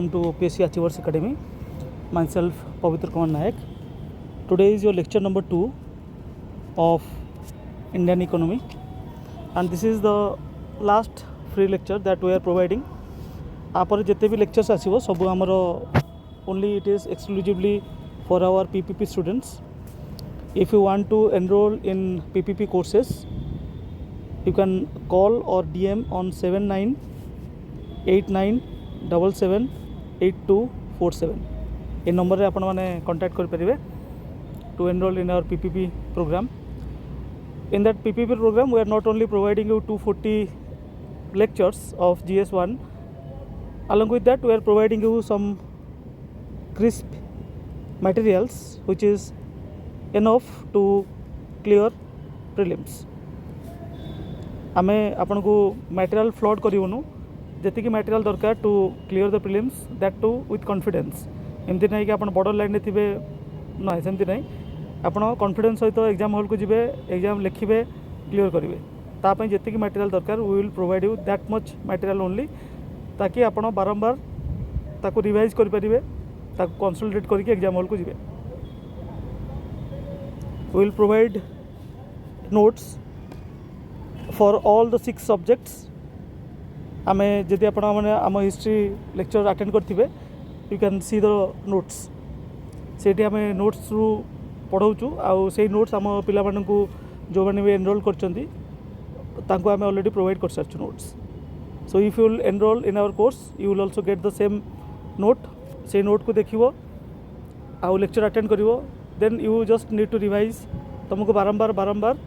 Welcome to OPSC Achievers Academy. Myself, Pavitra Kumar Nayak. Today is your lecture number 2 of Indian economy, and this is the last free lecture that we are providing. Apare jete bhi lectures asibo sabu amaro only it is exclusively for our PPP students. If you want to enroll in PPP courses, you can call or DM on 7989778247. ये number रे आपण माने contact कर परिबे to enroll in our PPP program. In that PPP program, we are not only providing you 240 lectures of GS1, along with that we are providing you some crisp materials which is enough to clear prelims. आमे आपन को material flood करूँ जी material दरकार to clear the prelims that too with confidence एमती ना कि आप बॉर्डर लाइन थे ना सेमती ना आप कॉन्फिडेंस सहित एग्जाम हॉल को जी एग्जाम लिखे क्लीयर करेंगे तापाई जी मटेरियल दरकार we will provide you that much material only ताकि आप बारंबार ताको रिवाइज करेंगे कंसोलिडेट करके एग्जाम हॉल को जी we will provide notes for all the 6 subjects. आमे जदि आपण माने आम हिस्ट्री लेक्चर अटेंड करथिबे you can see the notes सेठी आमे नोट्स रु पढ़ाउछु आ सेही नोट्स आम पिला मानकु जो माने भी एनरोल करचंदी तांको आमे ऑलरेडी प्रोवाइड कर सारछु notes. So if you will enrol in our course you will also get the same note से नोट को देखिबो आ लेक्चर अटेंड करिवो then you just need to revise तुमको बारंबार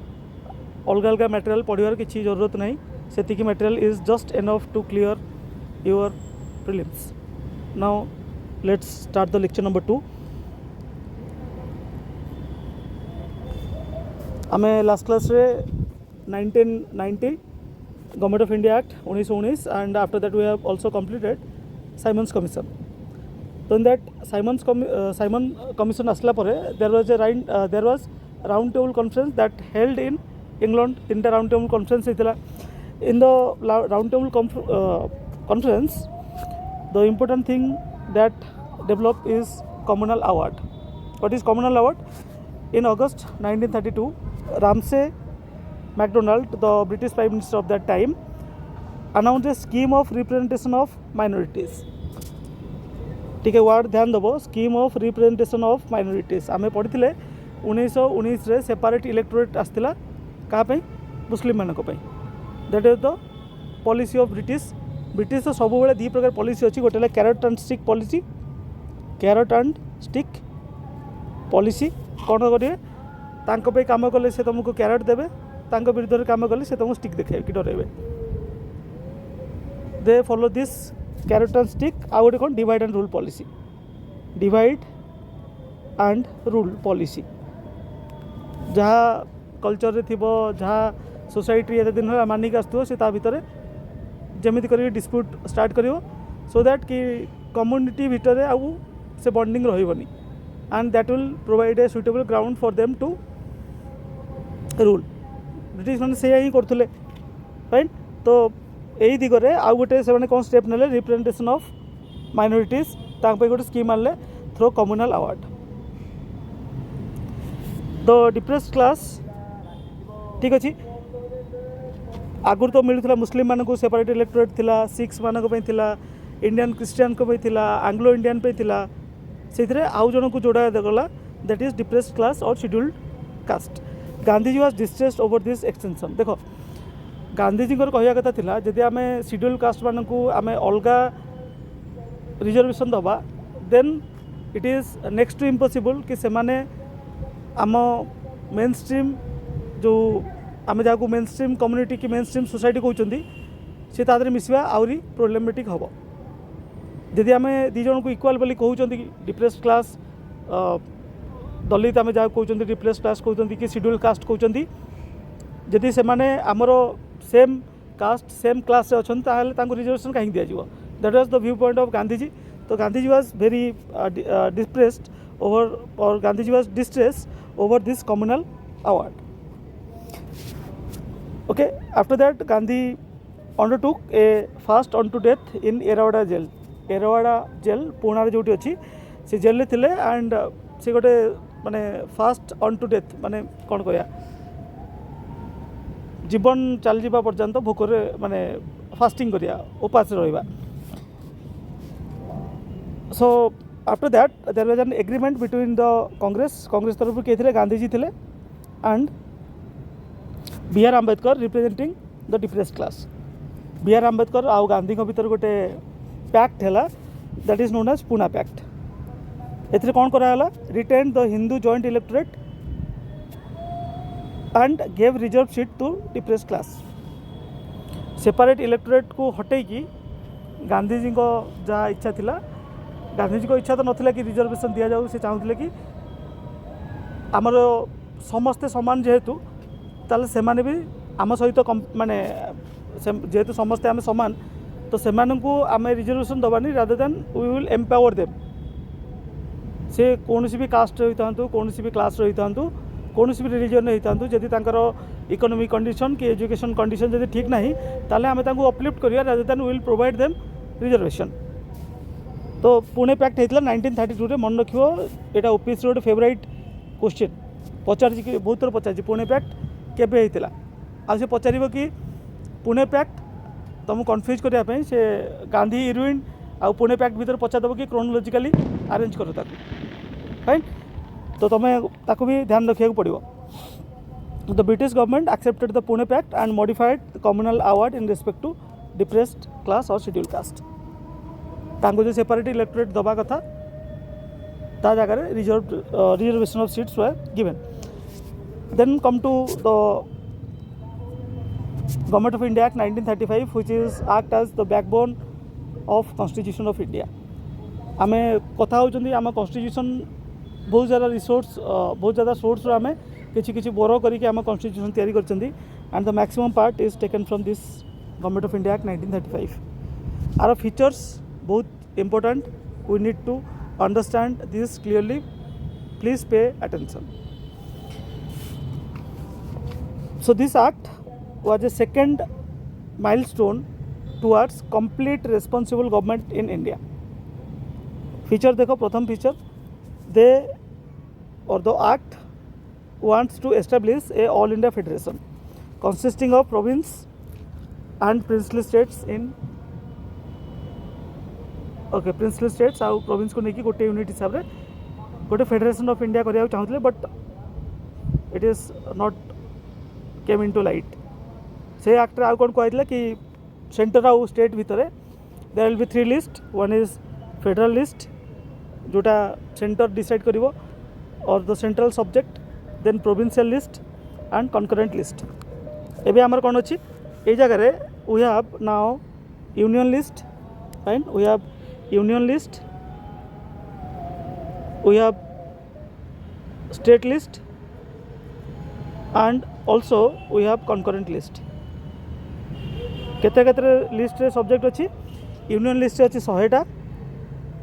अलग अलग मटेरियल पढ़ार किसी जरूरत नहीं से material is just enough to clear your prelims. Now let's start the lecture number 2. आमे लास्ट क्लास रे 1990 government of India act 1919 and after that we have also completed Simon's commission. तो इन दैट साइमन कमिशन आसला परे there was round table conference that held in England. 3टा round table conference होता. In the round table conference the important thing that develop is communal award. What is communal award? In August 1932 Ramsay MacDonald the British prime minister of that time announce a scheme of representation of minorities. ठीक है, word ध्यान दबो, scheme of representation of minorities. आमे पढ़ी 1919 रे separate electorate आसला क्या मुस्लिम मानक that is the policy of British. British तो सब बड़े 2 प्रकार पॉलिसी अच्छी. गोटे carrot and stick policy. Carrot and stick policy कौन करेंगे तांको काम कले से तुमको कैरट देवे विरुद्ध काम कले से तुमको स्टिक देखे कि डरेबे. They follow this carrot and stick. आ गोटे कौन divide and rule policy. Divide and rule policy जहाँ कल्चर रे थिबो जहाँ सोसाइटी एत दिन मानिक आसो से भितर जमी कर डिस्प्यूट स्टार्ट करिवो सो दैट कि कम्युनिटी भितर आउ से बॉन्डिंग रहिबनी and that will provide a suitable ground for them to rule. British मैंने से ही करथुले फाइन. तो यही दिगरे आउ गोटे से कौन स्टेप नेले रिप्रेजेंटेशन ऑफ माइनॉरिटीज गोटे स्कीम आनले through communal award. The depressed class ठीक अच्छे आगुरी तो मिलूला मुस्लिम मानक सेपरेट इलेक्टोरेट थिला, सिख्स मानक थिला, इंडियन क्रिश्चियन को थिला, आंग्लो इंडियन थिला. से आउ जन को जोड़ा गला दैट इज डिप्रेस्ड क्लास और scheduled caste. Gandhiji was distressed over this extension. देखो गांधीजी कहया कथा थिला जदि आम शेड्यूल्ड कास्ट मानक आम अलग रिजर्वेशन दबा then it is next to impossible कि से माने आम मेन स्ट्रीम जो आम जहाँ मेन स्ट्रीम कम्युनिटी की मेन स्ट्रीम सोसाइटी कहते सी तादे मिसवा आहरी प्रोब्लेमेटिक हम. जदि आम 2 जन को इक्वाल बोली कहते डिप्रेस्ड क्लास दलित आम जहाँ कहते डिप्रेस्ड क्लास कहते कि शेड्यूल कास्ट कहते जदि से आमर सेम कास्ट सेम क्लास अच्छा रिजर्वेशन कहीं दिज्व. That was the view point of Gandhiji. तो Gandhiji was very depressed over or Gandhiji was distressed over this communal award. Okay, after that Gandhi undertook a fast unto death in Yerwada jail. Yerwada jail Pune जो अच्छी से jail थे and से गोटे माने fast on to death माने कौन कह जीवन चल जावा पर्यंत भोकरे माने फास्टिंग करिया उपास रहिबा. So after that there was an agreement between the Congress तरफ किए थे गांधीजी थे and B R Ambedkar representing the depressed class. B R Ambedkar आउ गांधी भीतर गोटे पैक्ट है that is known as Pune pact. एथिरे कौन कराला retain the Hindu joint electorate and gave reserve seat to depressed class. Separate electorate को हटे कि गांधीजी को जहाँ इच्छा थिला गांधीजी को इच्छा तो नथिला कि रिजर्वेशन दिया जाऊ. से चाहूले कि आमर समस्ते समान जेहेतु ताले सेमाने भी आम सहित माने जेहेतु समस्ते आम समान तो सेमानंकु आम रिजर्वेशन दबानी rather than we will empower them. से कौन भी कास्ट रही था कौन भी क्लास रही था कौन भी रिलीजन रही था जदि तांकर इकोनॉमिक कंडीशन कि एजुकेशन कंडीशन जदि ठीक नहीं ताले आम तांको अपलिफ्ट करिया rather than we will provide them reservation. तो पुणे पैक्ट होता 1932 रे मन रखियो एटा ओपीएस गोटे फेवरेट क्वेश्चन पचार कि बहुत थर पचार पुणे पैक्ट केबे होता आ से पचार कि पुणे पैक्ट तुम कन्फ्यूज करने से गांधी इरविन आ पुणे पैक्ट भीतर पचारदेव कि क्रोनोलॉजिकली अरेंज कर फाइन. तो तुम्हें ताको भी ध्यान रखा पड़ो. The British government accepted the Pune pact and modified the communal award in respect to depressed class और शेड्यूल कास्ट. तांको जो सेपरेट इलेक्टोरेट दबा कथा ता जगह reservation of seats were given. Then come to the government of India act 1935 which is act as the backbone of constitution of India. आमे कथा होचंदी आम कॉन्स्टिट्यूशन बहुत ज़्यादा रिसोर्स बहुत ज़्यादा सोर्स आम किसी बोरो करके आम कॉन्स्टिट्यूशन तैयारी करचंदी and the maximum part is taken from this government of India act 1935. आर फीचर्स बहुत important, we need to understand this clearly. Please pay attention. So this act was a second milestone towards complete responsible government in India. Feature देखो प्रथम feature they or the act wants to establish a all India federation consisting of province and princely states in princely states आउ province को लेकिन गोटे unit हिसाब से गोटे federation of India करने चाहते but it is not came into light. से एक्ट आउ कौन कहला कि सेंटर आउ स्टेट भितर there will be 3 list. One is federal list जोटा सेंटर डिसाइड करिवो और the central subject then provincial list and concurrent list. एबे हमर कौन अच्छी ये जगह we have now union list. Fine we have union list, we have state list and also we have concurrent list. केते list रे सब्जेक्ट अच्छी union list अच्छी 100टा,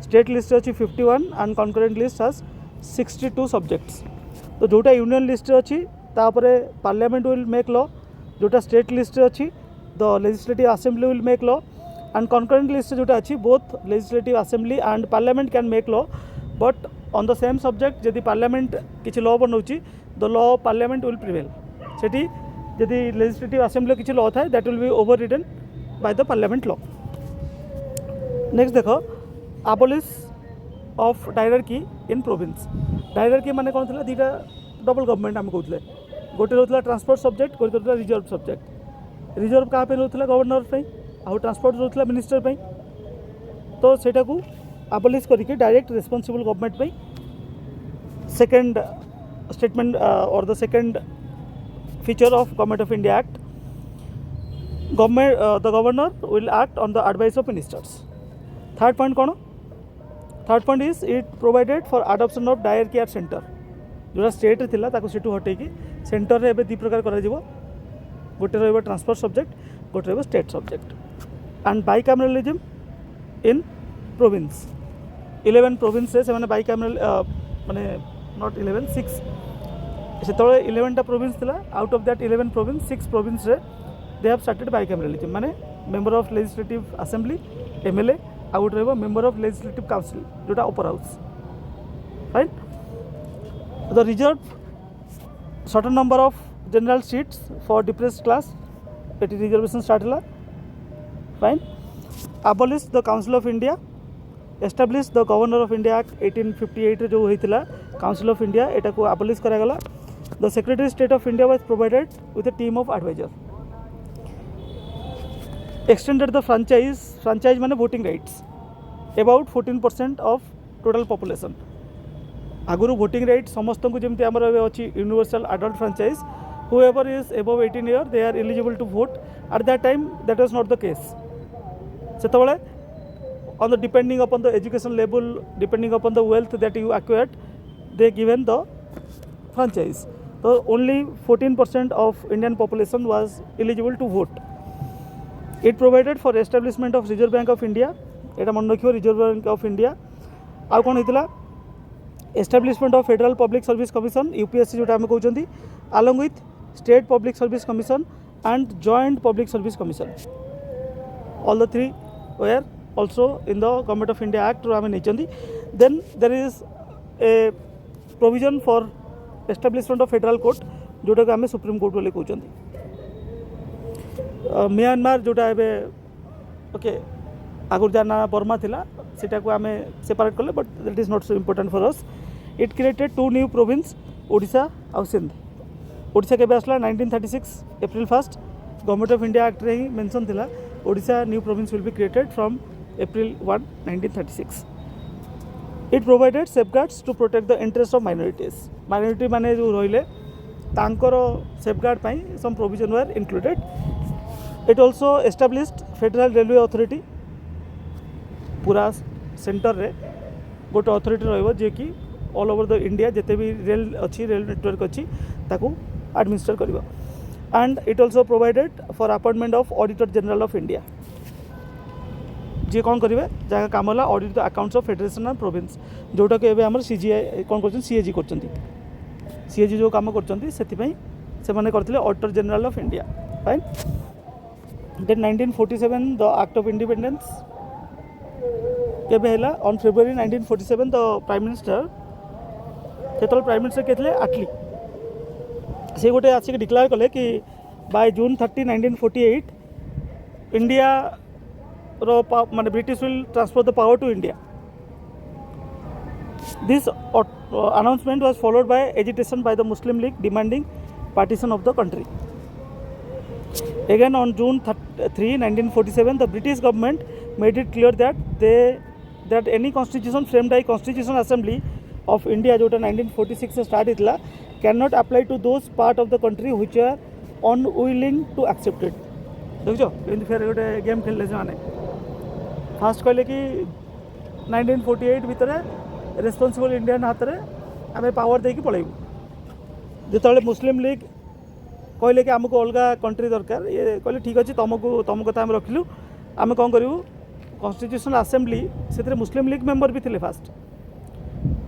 स्टेट लिस्ट अच्छी 51 and concurrent list has 62 subjects. तो जोटा union list अच्छी तापरे parliament will make law, जोटा स्टेट लिस्ट अच्छी the legislative assembly will make law and concurrent list जोटा अच्छी both legislative assembly and parliament can make law but on the same subject जदि parliament किसी law बनाऊँची the law of parliament will prevail. सेठी जदि legislative assembly किसी law था that will be overridden by the parliament law. Next देखो abolish of hierarchy in province. hierarchy माने कौन थला दीटा double government आम कहते गोटे रोला ट्रांसपोर्ट सब्जेक्ट गोटे रोला रिजर्व सब्जेक्ट. रिजर्व क्या रोला गवर्नर पे आउ ट्रांसपोर्ट रोला मिनिस्टर पे. तो सेटा को अबलिश करके डायरेक्ट रेस्पॉन्सिबल गवर्नमेंट पे सेकंड स्टेटमेंट और the second feature of government of India act government the governor will act on the advice of ministers. Third point कौन? Third point is it provided for adoption of dyarchy at centre. जोटा state थिला ताको सेटू हटेकी centre रे एबे दी प्रकार करा जिवो. गोटे रहइबो ट्रांसपोर्ट सब्जेक्ट गोटे रहइबो state subject and bicameralism in province. 11 province से माने बाइकैमरल माने नॉट 11 6 से 11टा प्रोविंस थिला. Out of that 11 province 6 province रे दे हैव स्टार्टेड बाइकैमरलिज्म माने member of legislative assembly MLA ଆଉ ଗୋଟେ ରହିବ ମେମ୍ବର ଅଫ୍ ଲେଜିସ୍ଲେଟିଭ୍ କାଉନସିଲ୍ ଯେଉଁଟା upper house right the reserve certain number of general seats for depressed class एटी reservation start है fine abolish the council of india establish the governor of india act 1858 जो होता council of india एटा को abolish करागला the secretary state of india was provided with a team of advisor extended the franchise माने voting rights about 14% of total population आगुरु voting right समस्त को जमती आमर अच्छी universal adult franchise whoever is above 18 years they are eligible to vote at that time that was not the case सेतबले on the depending upon the education level depending upon the wealth that you acquired they given the franchise so only 14% of indian population was eligible to vote it provided for establishment of reserve bank of india एटा मन रखियो reserve bank of India आ कोन हितला establishment of federal public service commission UPSC जोटा हम कहउचंदी along with state public service commission and joint public service commission all the three were also in the government of india act ro ame nechandi then there is a provision for establishment of federal court जोटा ame supreme court बोले कहउचंदी Myanmar जोटा एबे okay आगुर जाना Burma थिला सेटा को आमे separate करले but that is not so important for us it created two new province Odisha और सिंध ओडिशा के आसला 1936 April 1 government of India act रे ही मेंशन थिला Odisha new province will be created from April 1 1936 it provided safeguards to protect the interest of minority माने जो रहिले तांकर सेफगार्ड पई some provision were included it also established federal railway authority पूरा centre रे गोटे अथॉरिटी रहिबो जे कि ऑल ओवर द इंडिया जिते भी रेल अच्छी रेल नेटवर्क अच्छी ताकू एडमिनिस्टर करिबो and it also provided for appointment of auditor general of India जे कौन करेंगे जहाँ काम है audit the accounts of federation and province जोटा कि एवं सीजीआई कौन कर सीएजी कर सीएजी जो काम कर करते auditor general of India fine then 1947 the act of independence केबे हैला on February 1947 the prime minister सेतल प्राइम मिनिस्टर के आटली से गोटे आसिक डिक्लेयर कले कि बाय जून 30 1948 इंडिया रो माने British will transfer the power to India this announcement was followed by agitation by the Muslim League demanding partition of the country. Again on June 3, 1947, the British government made it clear that any constitution framed by Constitutional Assembly of India जो 1946 से start इतला cannot apply to those part of the country which are unwilling to accept it. देखो इनके फिर गोटे game खेलने से माने फास्ट कहले कि 1948 भितर रेस्पॉन्सिबल इंडियन हाथ में आम पावर देकी पलैबू जो मुस्लिम लीग कहले कि आमको अलग कंट्री दरकार ये कहले ठीक अच्छे तुम कथा रखिलु आम कौन करूँ कॉन्स्टिट्यूशनल असेंबली से मुस्लिम लीग मेंबर भी थे फास्ट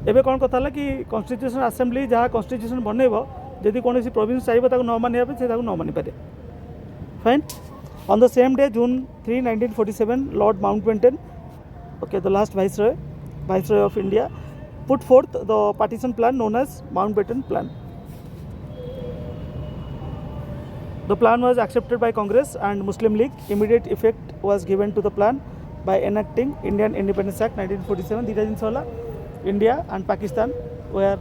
एवं कौन कथा है कि कॉन्स्टिट्यूशनल असेंबली जहाँ कॉन्स्टिट्यूशन बनइब जदि कौन प्रोविंस चाहिए न मानिया से न मानि पारे fine on the same day June 3 1947 Lord Mountbatten okay the last Viceroy of India put forth the partition plan known as Mountbatten Plan. The plan was accepted by Congress and Muslim League. Immediate effect was given to the plan by enacting Indian Independence Act 1947. Dita jinsa hola India and Pakistan were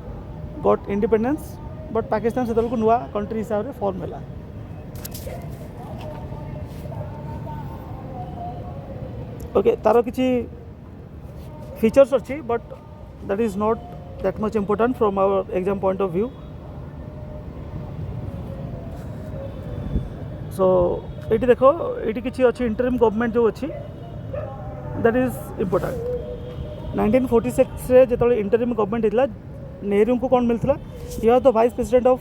got independence, but Pakistan se talku nuwa country हिसाब रे form hela. Okay, तारो किछि features अच्छी but that is not that much important from our exam point of view. So ये देखो ये किसी अच्छी interim government जो अच्छी that is important. 1946 से जो interim government इतला नेहरू को कौन मिलता he was the vice president of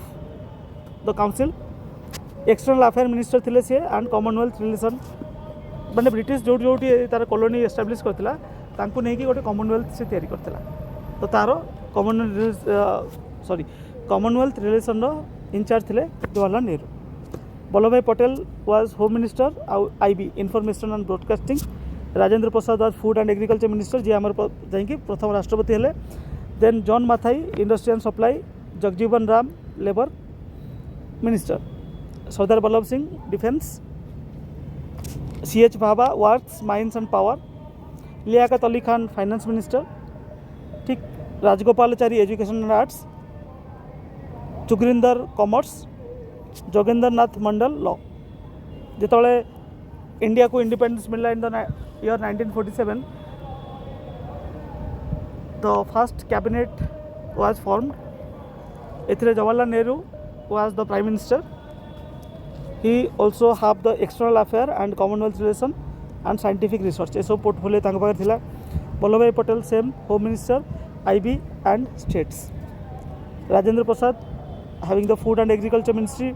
the council external affairs minister थिले से and commonwealth relation माने ब्रिटिश जोटी तार कॉलोनी एस्टाब्लिश करथिला तांको नहीं कि गोटे कॉमनवेल्थ से तैयारी करथिला तो तार कॉमनवेल्थ रिलेशन रो इंचार्ज थिले Jawaharlal Nehru Vallabhbhai Patel was home minister IB information and broadcasting Rajendra Prasad was food and agriculture minister जी आमर जाइए प्रथम राष्ट्रपति हेले। Then John Mathai industry and supply, Jagjivan Ram labour minister, Sardar Vallabh Singh defence, CH Bhabha works mines and power, Liaquat Ali Khan finance minister, ठीक, Rajagopalachari education and arts, चुगरिंदर commerce, Jogendra Nath Mandal law. जिते India को इंडिपेंडेंस मिलला in the year 1947, the first cabinet was formed. एथिरे Jawaharlal Nehru was the prime minister. He also have the external affair and commonwealth relation and scientific research, ये सब portfolio तांको पाखे थिला। Vallabhbhai Patel same home minister, IB and states. Rajendra Prasad having the food and agriculture ministry.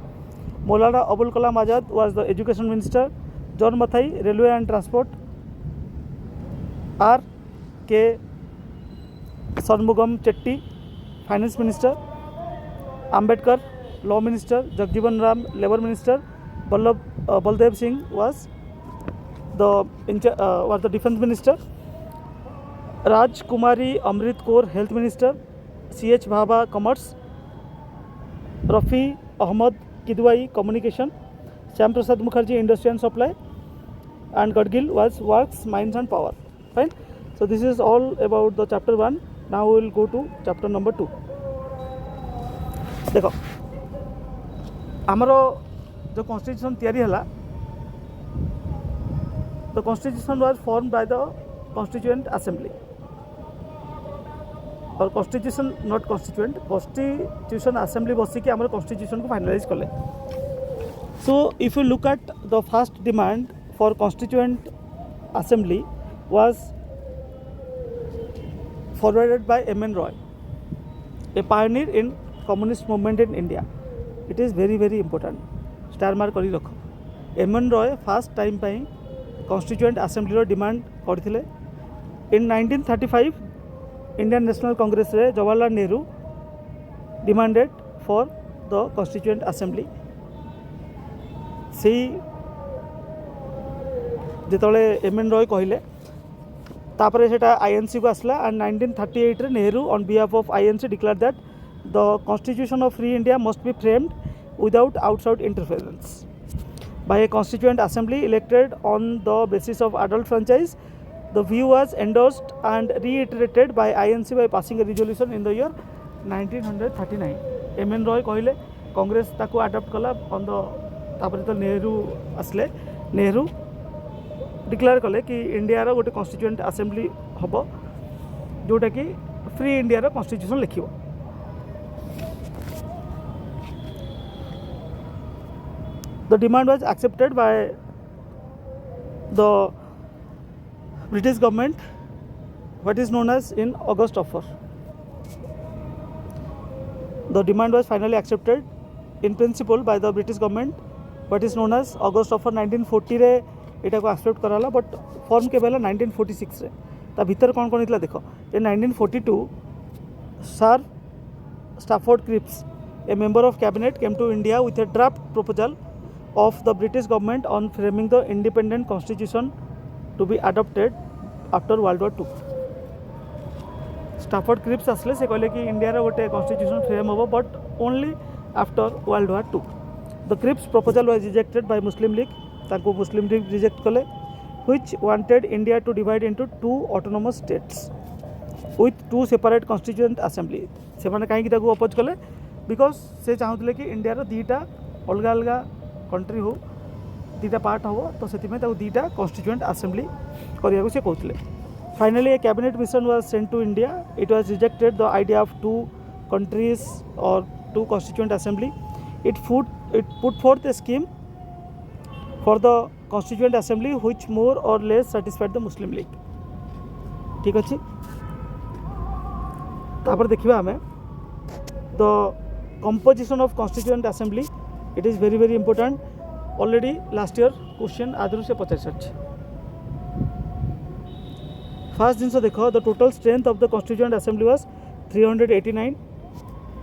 Maulana Abul Kalam Azad was the education minister. John Mathai railway and transport. R.K. Shanmugam Chetty finance minister. Ambedkar law minister. Jagjivan Ram labour minister. Baldev Singh was the defence minister. Rajkumari Amrit Kaur health minister. CH Bhabha commerce. Rafi Ahmed Kidwai communication. Shyam Prasad Mukherjee industry and supply, and Gadgil was works, mines and power. Fine. So this is all about the chapter 1. Now we will go to chapter number 2. देखो आमरो जो constitution तैयारी हला, the constitution was formed by the constituent assembly, और constitution not constituent, constitution assembly बसी कि आमरो constitution को finalise कले। So if you look at the first demand for constituent assembly was forwarded by M.N. Roy, a pioneer in communist movement in India. It is very very important, star mark करी रखो। M.N. Roy first time पाई constituent assembly रो demand करथिले। In 1935 Indian National Congress रे Jawaharlal Nehru demanded for the constituent assembly। सी जितने M.N. Roy कहले तापरे सेटा INC को आसला, एंड 1938 रे Nehru on behalf of INC declare that the constitution of free India must be framed without outside interference by a constituent assembly elected on the basis of adult franchise. The view was endorsed and reiterated by INC by passing a resolution in the year 1939। M.N. Roy कहले, कांग्रेस ताको adopt कला on the, तापरे तो नेहरू आसले, Nehru declare कले कि India रो गोटे कॉन्स्टिट्यूएंट असेंबली हम जोटा कि फ्री इंडिया रो कॉन्स्टिट्यूशन लिखिबो। The demand was accepted by the British government, what is known as in August offer. The demand was finally accepted in principle by the British government, what is known as August offer. 1940 रे एटा को accept कराला, but form के पहला 1946 रे। ता भीतर कौन कौन इतला देखो, in 1942 sir Stafford Cripps, a member of cabinet, came to India with a draft proposal of the British government on framing the independent constitution to be adopted after World War II. Stafford Cripps आसले से कहले कि India रो गोटे constitution frame हो, but only after world war 2। The Cripps proposal was rejected by Muslim League, ताको Muslim League reject कले, which wanted India to divide into 2 autonomous states with 2 separate constituent assembly। से माने कहीं ताको oppose कले because से चाहूले कि इंडिया रो दीटा अलग अलग कंट्री हो, दीटा पार्ट हो, तो से दीटा कॉन्स्टिट्यूएंट असेंबली करने से कहते। Finally a cabinet mission was sent to India. It was rejected the idea of 2 countries और 2 constituent assembly. It put forth a scheme for the constituent assembly which more or less satisfied the Muslim League. ठीक अच्छे, तापर देखिबा हमें the composition of constituent assembly. It is very very important. Already last year question आदि से पचार सारी। First जिन देख, the total strength of the constituent assembly was 389।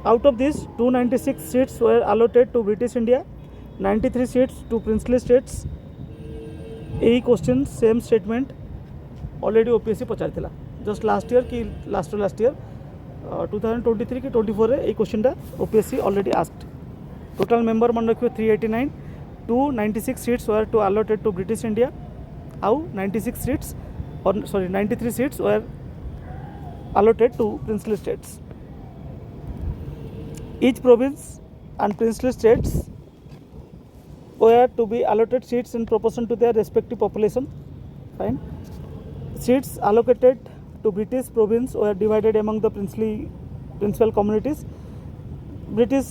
Out of this 296 seats were allotted to British India, 93 seats to princely states. यही question same statement already OPSC पचार just last year कि last year 2023 कि 24 रे question OPSC already asked total member मन रखिए 389 296 seats were to allotted to British India आउ 96 seats और sorry 93 seats were allotted to princely states. Each province and princely states were to be allotted seats in proportion to their respective population. Fine. Seats allocated to British province were divided among the principal communities. British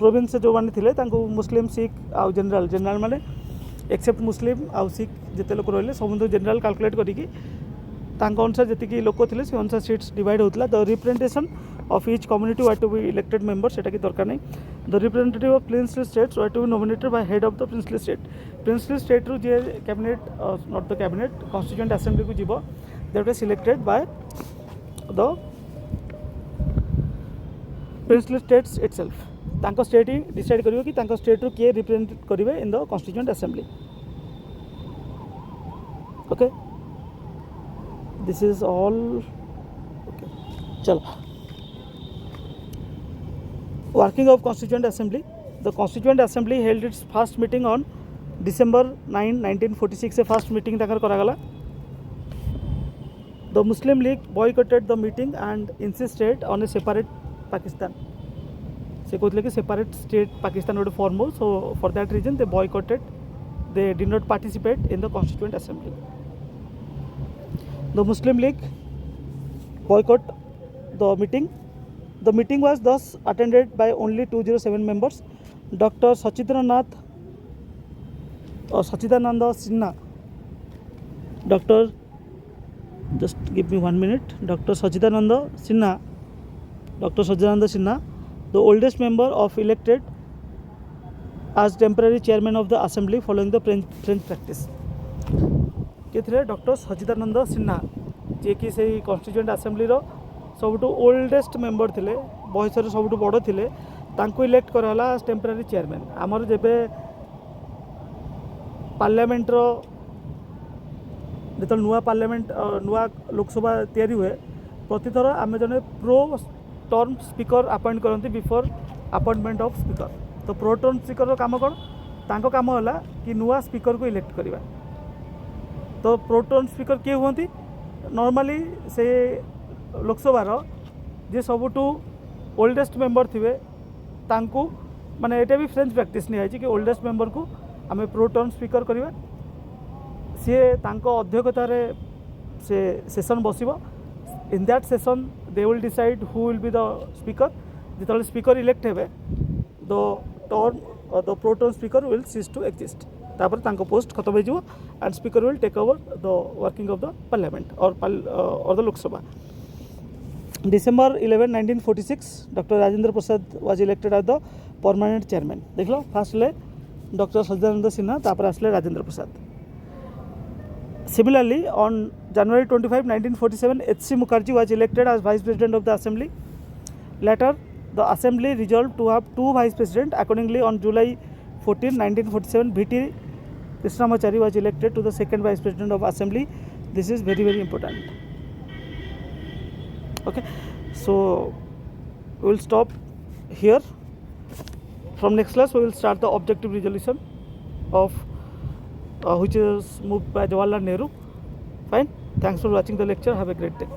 province जो माने थिले तांको मुस्लिम सिख आउ general माने accept मुस्लिम आउ सिख जिते लोक रहिले सब जनरल कैलकुलेट करिकी तांको अनुसार जति लोक थिले से अनुसार सीट्स डिवाइड होतला. The representation of each community were to be elected members सेटा की दरकार नहीं. The representative of princely states were to be nominated by head of the princely state. Princely state रू जे cabinet not the cabinet constituent assembly को जीवो that was selected by the princely states itself. तांको state ही decide करियो कि तांको state रू किए represent करिवे in the constituent assembly. Okay, this is all. Okay, चलो. Working of Constituent Assembly. The Constituent Assembly held its first meeting on December 9, 1946. से first meeting Takar करागला. The Muslim League boycotted the meeting and insisted on a separate Pakistan. से कहते कि separate state Pakistan would form हो. So for that reason they boycotted. They did not participate in the Constituent Assembly. The Muslim League boycott the meeting. The meeting was thus attended by only 207 members. Dr. Sachidananda Sinha. Just give me 1 minute. Dr. Sachidananda Sinha, the oldest member of elected as temporary chairman of the assembly following the French practice. किए थे doctor सच्चिदानंद सिन्हा जे कि से constituent assembly रो सबुठु oldest member थिले बयस सबुठु बड़ थिले तांको elect कराला एज टेम्पररी चेयरमैन. आमर जेबे पार्लियामेंट रो जो नुआ पार्लियामेंट नुआ लोकसभा तैयारी हुए प्रतिथर आम जने प्रो टर्म स्पीकर अपॉइंट करती बिफोर अपॉइंटमेंट ऑफ स्पीकर. तो प्रो टर्म स्पीकर काम कौन तांको काम होला कि नुआ स्पीकर को इलेक्ट करवा. तो प्रो टर्म स्पीकर किए हुए नॉर्मली से लोकसभार जे सबुठु ओल्डेस्ट मेंबर थे तांको माने एटा भी फ्रेंच प्रैक्टिस नहीं है कि ओल्डेस्ट मेंबर को आम प्रो टर्म स्पीकर करवा. सी तांको अध्यक्षतार से session बसिबो. In that session they will decide who will be the speaker. जिते स्पीकर इलेक्ट हेबे the pro term speaker will cease to exist. तापर तांको पोस्ट खत्म हो जाइबो and speaker will take over the working of the parliament और the Lok Sabha. December 11, 1946, Dr. Rajendra Prasad was elected as the permanent chairman. देख लो first ले doctor सच्चिदानंद सिन्हा तापर आसले Rajendra Prasad. Similarly, on January 25, 1947, H.C. Mukherjee was elected as vice president of the assembly. Later, the assembly resolved to have two vice presidents. Accordingly, on July 14, 1947, V.T. Krishnamachari was elected to the second vice president of assembly. This is very, very important. Okay, so we will stop here. From next class we will start the objective resolution of which is moved by Jawaharlal Nehru. Fine, thanks for watching the lecture. Have a great day.